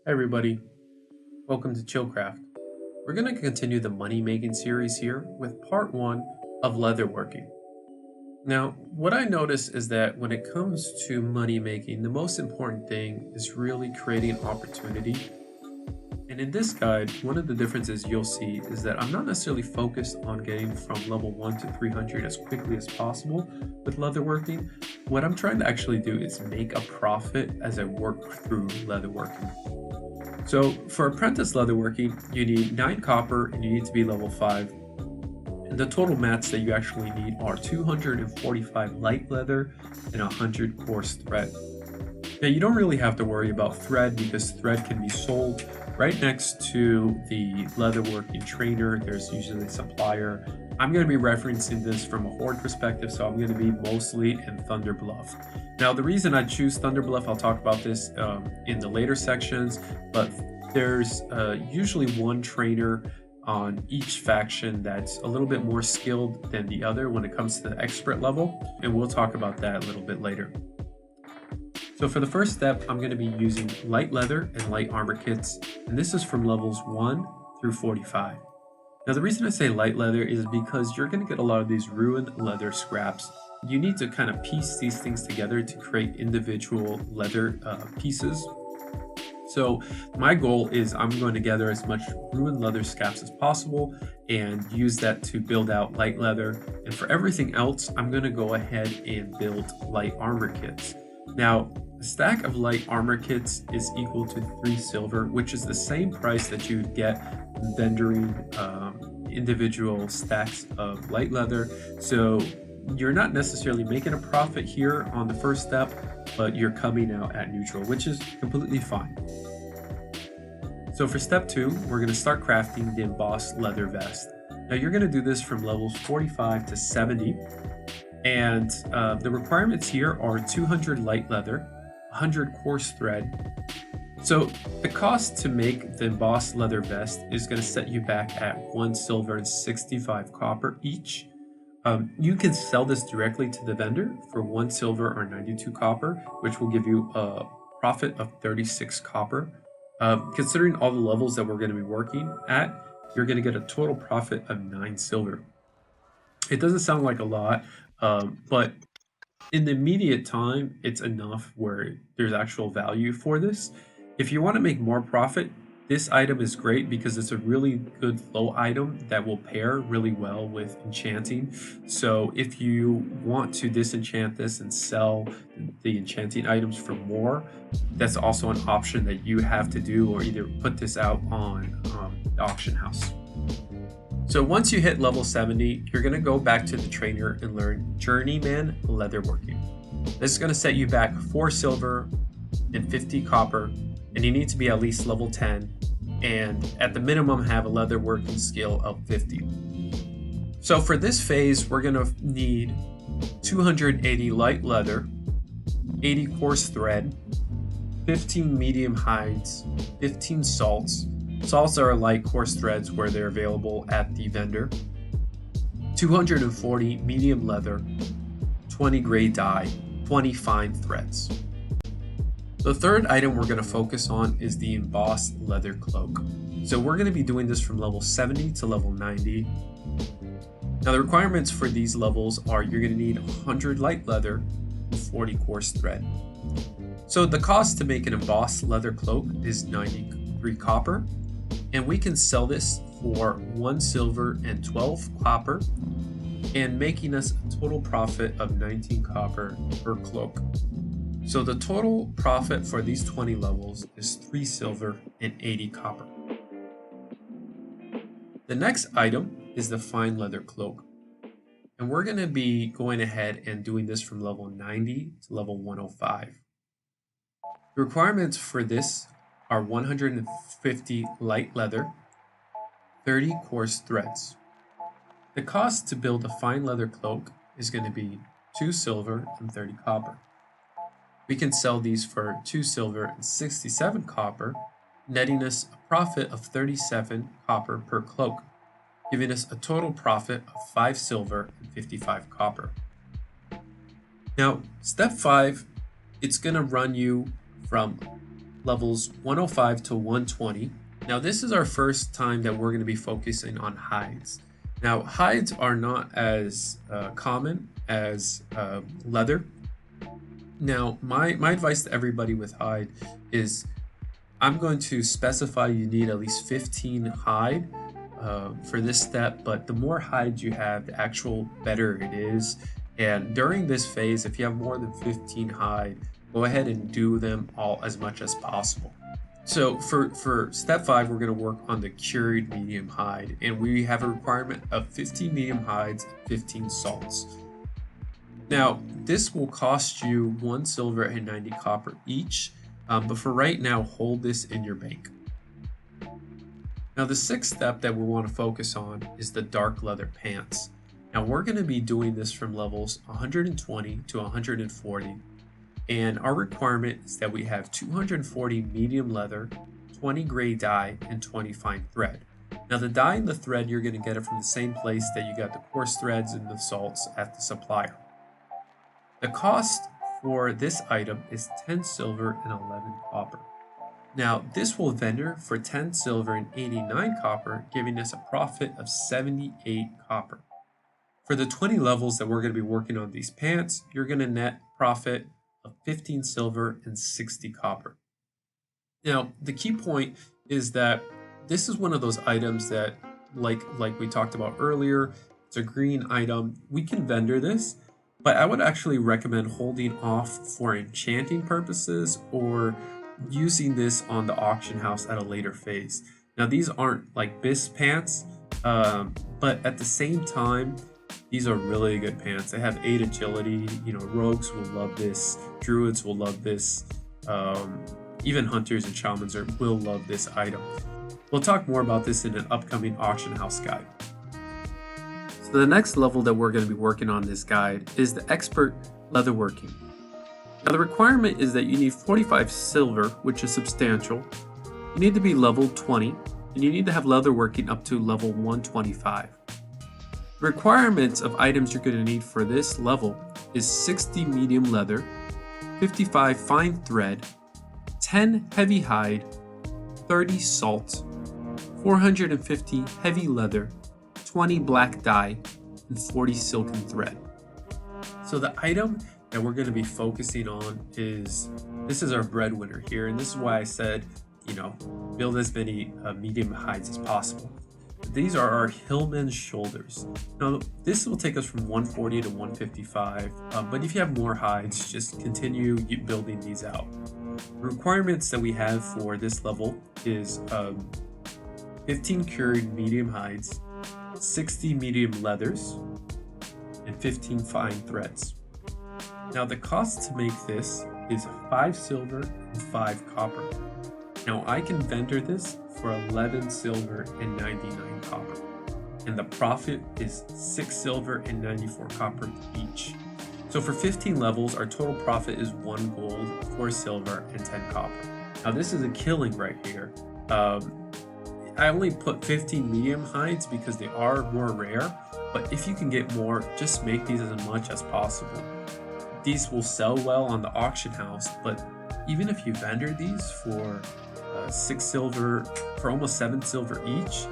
Hey everybody, welcome to ChillCraft. We're going to continue the money making series here with part one of leatherworking. Now, what I notice is that when it comes to money making, the most important thing is really creating opportunity. And in this guide, one of the differences you'll see is that I'm not necessarily focused on getting from level 1 to 300 as quickly as possible with leatherworking. What I'm trying to actually do is make a profit as I work through leatherworking. So for apprentice leatherworking, you need 9 copper and you need to be level 5. And the total mats that you actually need are 245 light leather and 100 coarse thread. Now you don't really have to worry about thread because thread can be sold right next to the leatherworking trainer. There's usually a supplier. I'm going to be referencing this from a horde perspective, so I'm going to be mostly in Thunder Bluff. Now the reason I choose Thunder Bluff, I'll talk about this in the later sections, but there's usually one trainer on each faction that's a little bit more skilled than the other when it comes to the expert level, and we'll talk about that a little bit later. So for the first step, I'm going to be using light leather and light armor kits, and this is from levels 1 through 45. Now the reason I say light leather is because you're going to get a lot of these ruined leather scraps. You need to kind of piece these things together to create individual leather pieces. So my goal is I'm going to gather as much ruined leather scraps as possible and use that to build out light leather. And for everything else, I'm going to go ahead and build light armor kits. Now, a stack of light armor kits is equal to 3 silver, which is the same price that you would get vendoring individual stacks of light leather. So you're not necessarily making a profit here on the first step, but you're coming out at neutral, which is completely fine. So for step 2, we're going to start crafting the embossed leather vest. Now you're going to do this from levels 45 to 70. And the requirements here are 200 light leather, 100 coarse thread. So the cost to make the embossed leather vest is going to set you back at 1 silver and 65 copper each. You can sell this directly to the vendor for 1 silver or 92 copper, which will give you a profit of 36 copper. Considering all the levels that we're going to be working at, you're going to get a total profit of 9 silver. It doesn't sound like a lot, but in the immediate time, it's enough where there's actual value for this. If you want to make more profit, this item is great because it's a really good flow item that will pair really well with enchanting. So if you want to disenchant this and sell the enchanting items for more, that's also an option that you have to do, or either put this out on the auction house. So once you hit level 70, you're going to go back to the trainer and learn Journeyman Leatherworking. This is going to set you back 4 silver and 50 copper, and you need to be at least level 10, and at the minimum have a leatherworking skill of 50. So for this phase, we're going to need 280 light leather, 80 coarse thread, 15 medium hides, 15 salts. Salts are light coarse threads where they're available at the vendor. 240 medium leather, 20 gray dye, 20 fine threads. The third item we're going to focus on is the embossed leather cloak. So we're going to be doing this from level 70 to level 90. Now the requirements for these levels are you're going to need 100 light leather and 40 coarse thread. So the cost to make an embossed leather cloak is 93 copper. And we can sell this for 1 silver and 12 copper, and making us a total profit of 19 copper per cloak. So the total profit for these 20 levels is 3 silver and 80 copper. The next item is the fine leather cloak. And we're going to be going ahead and doing this from level 90 to level 105. The requirements for this are 150 light leather, 30 coarse threads. The cost to build a fine leather cloak is going to be 2 silver and 30 copper. We can sell these for 2 silver and 67 copper, netting us a profit of 37 copper per cloak, giving us a total profit of 5 silver and 55 copper. Now, step 5, it's going to run you from levels 105 to 120. Now this is our first time that we're going to be focusing on hides. Now hides are not as common as leather. Now my advice to everybody with hide is I'm going to specify you need at least 15 hide for this step, but the more hides you have, the actual better it is. And during this phase, if you have more than 15 hide, go ahead and do them all as much as possible. So for step 5, we're going to work on the cured medium hide, and we have a requirement of 15 medium hides and 15 salts. Now this will cost you 1 silver and 90 copper each, but for right now, hold this in your bank. Now the 6th step that we want to focus on is the dark leather pants. Now we're going to be doing this from levels 120 to 140, and our requirement is that we have 240 medium leather, 20 gray dye, and 20 fine thread. Now the dye and the thread, you're going to get it from the same place that you got the coarse threads and the salts at the supplier. The cost for this item is 10 silver and 11 copper. Now this will vendor for 10 silver and 89 copper, giving us a profit of 78 copper. For the 20 levels that we're going to be working on these pants, you're going to net profit of 15 silver and 60 copper. Now, the key point is that this is one of those items that, like we talked about earlier, it's a green item. We can vendor this, but I would actually recommend holding off for enchanting purposes or using this on the auction house at a later phase. Now, these aren't like BIS pants, but at the same time, these are really good pants. They have 8 agility. You know, rogues will love this. Druids will love this. Even hunters and shamans will love this item. We'll talk more about this in an upcoming auction house guide. So the next level that we're going to be working on this guide is the expert leatherworking. Now the requirement is that you need 45 silver, which is substantial. You need to be level 20, and you need to have leatherworking up to level 125. The requirements of items you're going to need for this level is 60 medium leather, 55 fine thread, 10 heavy hide, 30 salt, 450 heavy leather, 20 black dye, and 40 silken thread. So the item that we're going to be focusing on is, this is our breadwinner here, and this is why I said, you know, build as many medium hides as possible. These are our hillman's shoulders. Now this will take us from 140 to 155, but if you have more hides, just continue building these out. The requirements that we have for this level is 15 cured medium hides, 60 medium leathers, and 15 fine threads. Now the cost to make this is 5 silver and 5 copper. Now I can vendor this for 11 silver and 99 copper, and the profit is 6 silver and 94 copper each. So for 15 levels, our total profit is 1 gold, 4 silver, and 10 copper. Now this is a killing right here. I only put 15 medium hides because they are more rare, but if you can get more, just make these as much as possible. These will sell well on the auction house, but even if you vendor these for 6 silver, for almost 7 silver each,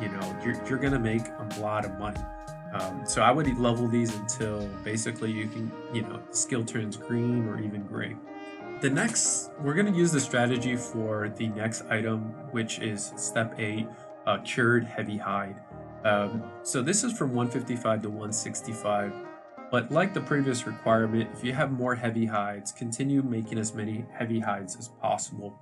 you know, you're gonna make a lot of money. So I would level these until basically you can, you know, skill turns green or even gray. We're gonna use the strategy for the next item, which is step 8, cured heavy hide. So this is from 155 to 165. But like the previous requirement, if you have more heavy hides, continue making as many heavy hides as possible.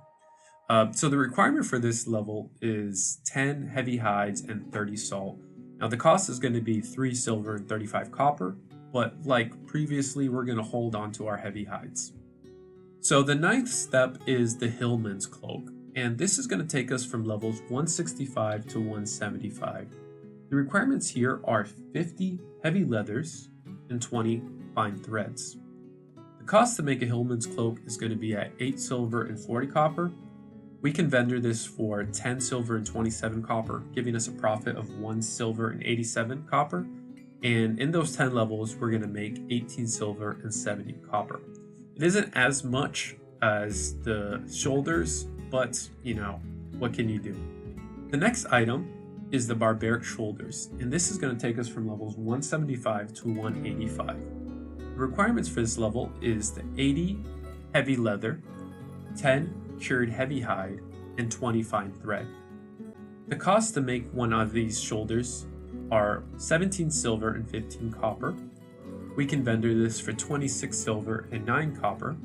So the requirement for this level is 10 heavy hides and 30 salt. Now the cost is going to be 3 silver and 35 copper, but like previously, we're going to hold on to our heavy hides. So the 9th step is the hillman's cloak, and this is going to take us from levels 165 to 175. The requirements here are 50 heavy leathers and 20 fine threads. The cost to make a hillman's cloak is going to be at 8 silver and 40 copper. We can vendor this for 10 silver and 27 copper, giving us a profit of 1 silver and 87 copper. And in those 10 levels, we're going to make 18 silver and 70 copper. It isn't as much as the shoulders, but you know, what can you do? The next item is the barbaric shoulders, and this is going to take us from levels 175 to 185. The requirements for this level is the 80 heavy leather, 10 cured heavy hide, and 20 fine thread. The cost to make one of these shoulders are 17 silver and 15 copper. We can vendor this for 26 silver and 9 copper,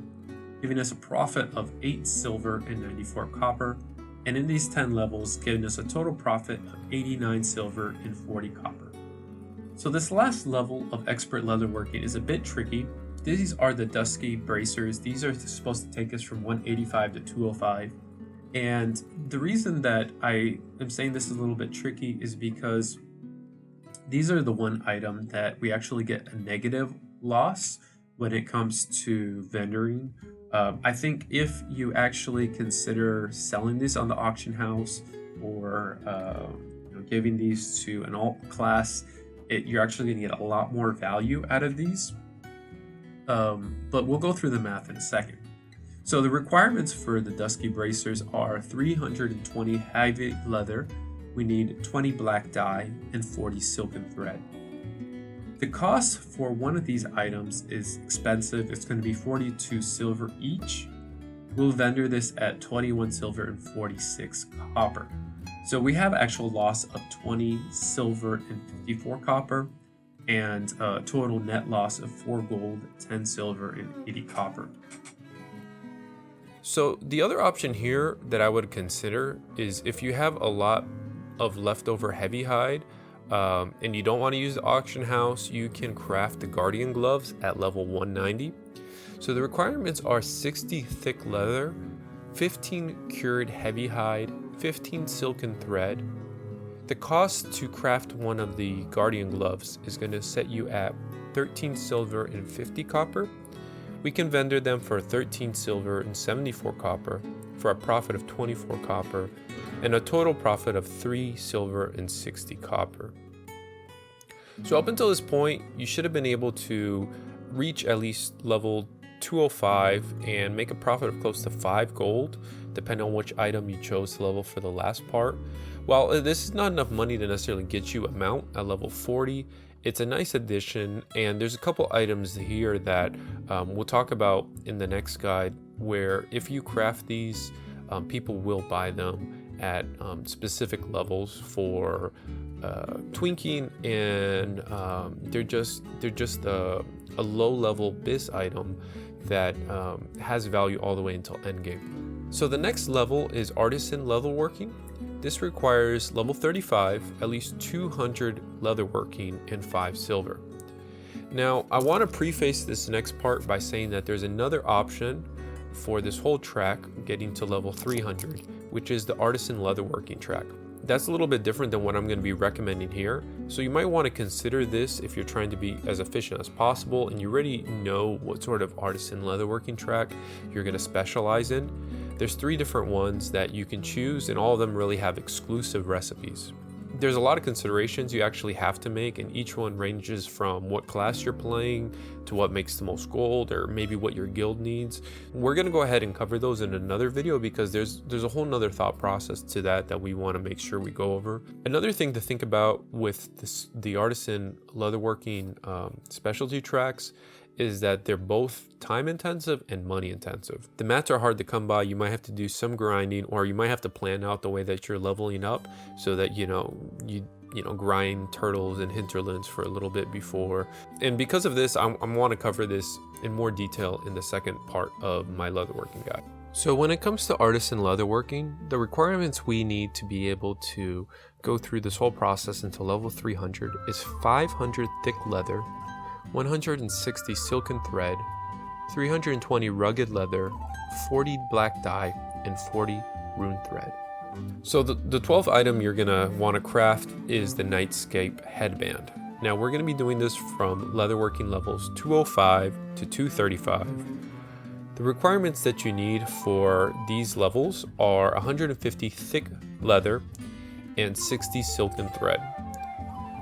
giving us a profit of 8 silver and 94 copper, and in these 10 levels, giving us a total profit of 89 silver and 40 copper. So this last level of expert leatherworking is a bit tricky. These are the dusky bracers. These are supposed to take us from 185 to 205. And the reason that I am saying this is a little bit tricky is because these are the one item that we actually get a negative loss when it comes to vendoring. I think if you actually consider selling this on the auction house or giving these to an alt class, you're actually going to get a lot more value out of these. But we'll go through the math in a second. So the requirements for the dusky bracers are 320 heavy leather. We need 20 black dye and 40 silken thread. The cost for one of these items is expensive. It's going to be 42 silver each. We'll vendor this at 21 silver and 46 copper. So we have actual loss of 20 silver and 54 copper, and a total net loss of 4 gold, 10 silver, and 80 copper. So the other option here that I would consider is if you have a lot of leftover heavy hide, and you don't want to use the auction house, you can craft the guardian gloves at level 190. So the requirements are 60 thick leather, 15 cured heavy hide, 15 silken thread. The cost to craft one of the guardian gloves is going to set you at 13 silver and 50 copper. We can vendor them for 13 silver and 74 copper for a profit of 24 copper and a total profit of 3 silver and 60 copper. So up until this point, you should have been able to reach at least level 205 and make a profit of close to 5 gold, depending on which item you chose to level for the last part. While this is not enough money to necessarily get you a mount at level 40, it's a nice addition, and there's a couple items here that we'll talk about in the next guide, where if you craft these, people will buy them at specific levels for twinking, and they're just a low level biz item that has value all the way until endgame. So the next level is artisan leatherworking. This requires level 35, at least 200 leatherworking and 5 silver. Now I want to preface this next part by saying that there's another option for this whole track getting to level 300, which is the artisan leatherworking track. That's a little bit different than what I'm going to be recommending here, so you might want to consider this if you're trying to be as efficient as possible and you already know what sort of artisan leatherworking track you're going to specialize in. There's 3 different ones that you can choose, and all of them really have exclusive recipes. There's a lot of considerations you actually have to make, and each one ranges from what class you're playing to what makes the most gold, or maybe what your guild needs. We're going to go ahead and cover those in another video because there's a whole nother thought process to that we want to make sure we go over. Another thing to think about with the artisan leatherworking specialty tracks is that they're both time intensive and money intensive. The mats are hard to come by. You might have to do some grinding, or you might have to plan out the way that you're leveling up so that you grind turtles and hinterlands for a little bit before. And because of this, I want to cover this in more detail in the second part of my leatherworking guide. So when it comes to artisan leatherworking, the requirements we need to be able to go through this whole process until level 300 is 500 thick leather, 160 silken thread, 320 rugged leather, 40 black dye, and 40 rune thread. So the 12th item you're gonna want to craft is the Nightscape headband. Now we're gonna be doing this from leatherworking levels 205 to 235. The requirements that you need for these levels are 150 thick leather and 60 silken thread.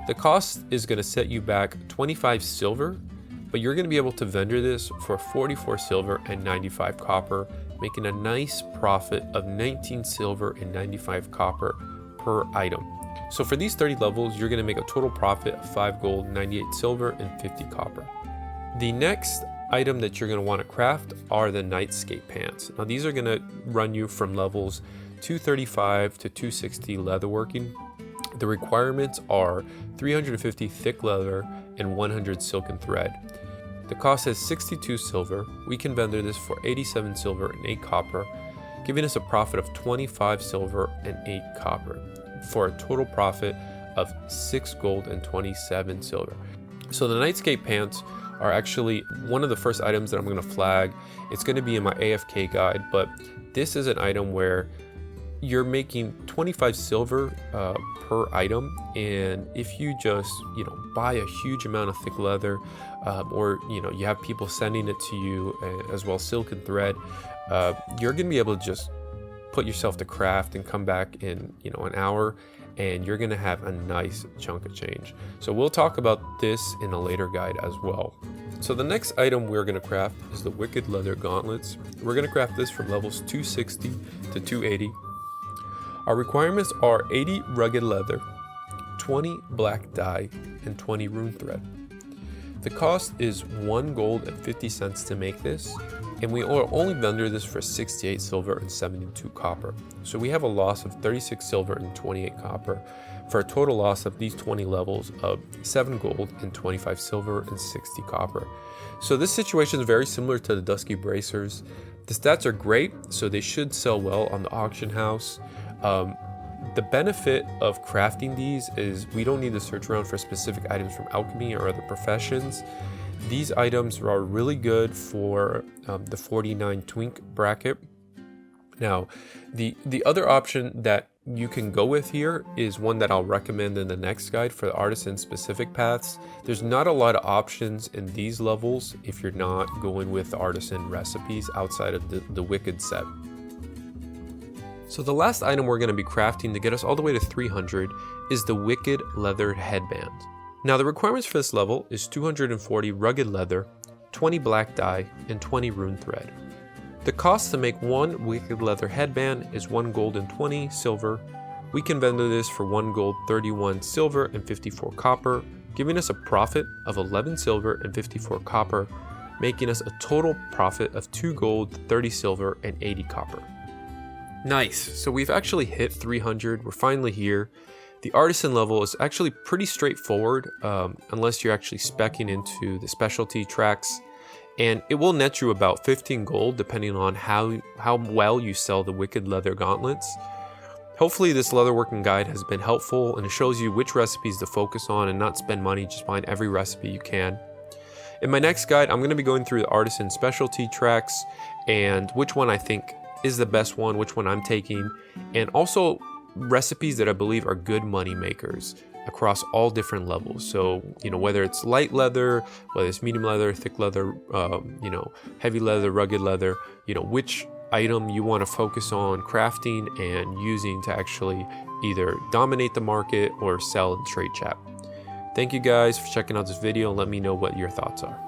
The cost is going to set you back 25 silver, but you're going to be able to vendor this for 44 silver and 95 copper, making a nice profit of 19 silver and 95 copper per item. So for these 30 levels, you're going to make a total profit of 5 gold, 98 silver, and 50 copper. The next item that you're going to want to craft are the nightscape pants. Now these are going to run you from levels 235 to 260 leatherworking. The requirements are 350 thick leather and 100 silken thread. The cost is 62 silver. We can vendor this for 87 silver and 8 copper, giving us a profit of 25 silver and 8 copper, for a total profit of 6 gold and 27 silver. So the nightscape pants are actually one of the first items that I'm going to flag. It's going to be in my AFK guide, but this is an item where you're making 25 silver per item, and if you just buy a huge amount of thick leather, or you have people sending it to you, as well as silken thread, you're gonna be able to just put yourself to craft and come back in an hour, and you're gonna have a nice chunk of change. So we'll talk about this in a later guide as well. So the next item we're gonna craft is the wicked leather gauntlets. We're gonna craft this from levels 260 to 280. Our requirements are 80 rugged leather, 20 black dye, and 20 rune thread. The cost is 1 gold and 50 cents to make this, and we will only vendor this for 68 silver and 72 copper. So we have a loss of 36 silver and 28 copper, for a total loss of these 20 levels of 7 gold and 25 silver and 60 copper. So this situation is very similar to the Dusky Bracers. The stats are great, so they should sell well on the auction house. The benefit of crafting these is we don't need to search around for specific items from alchemy or other professions. These items are really good for the 49 twink bracket. Now, the other option that you can go with here is one that I'll recommend in the next guide for the artisan specific paths. There's not a lot of options in these levels if you're not going with artisan recipes outside of the wicked set. So the last item we're going to be crafting to get us all the way to 300 is the wicked leather headband. Now the requirements for this level is 240 rugged leather, 20 black dye, and 20 rune thread. The cost to make one wicked leather headband is 1 gold and 20 silver. We can vendor this for 1 gold, 31 silver, and 54 copper, giving us a profit of 11 silver and 54 copper, making us a total profit of 2 gold, 30 silver, and 80 copper. Nice, so we've actually hit 300, we're finally here. The artisan level is actually pretty straightforward, unless you're actually speccing into the specialty tracks, and it will net you about 15 gold depending on how well you sell the wicked leather gauntlets. Hopefully this leatherworking guide has been helpful, and it shows you which recipes to focus on and not spend money, just find every recipe you can. In my next guide, I'm going to be going through the artisan specialty tracks and which one I think is the best one, which one I'm taking, and also recipes that I believe are good money makers across all different levels. So whether it's light leather, whether it's medium leather, thick leather, heavy leather, rugged leather, which item you want to focus on crafting and using to actually either dominate the market or sell in trade chat. Thank you guys for checking out this video, and let me know what your thoughts are.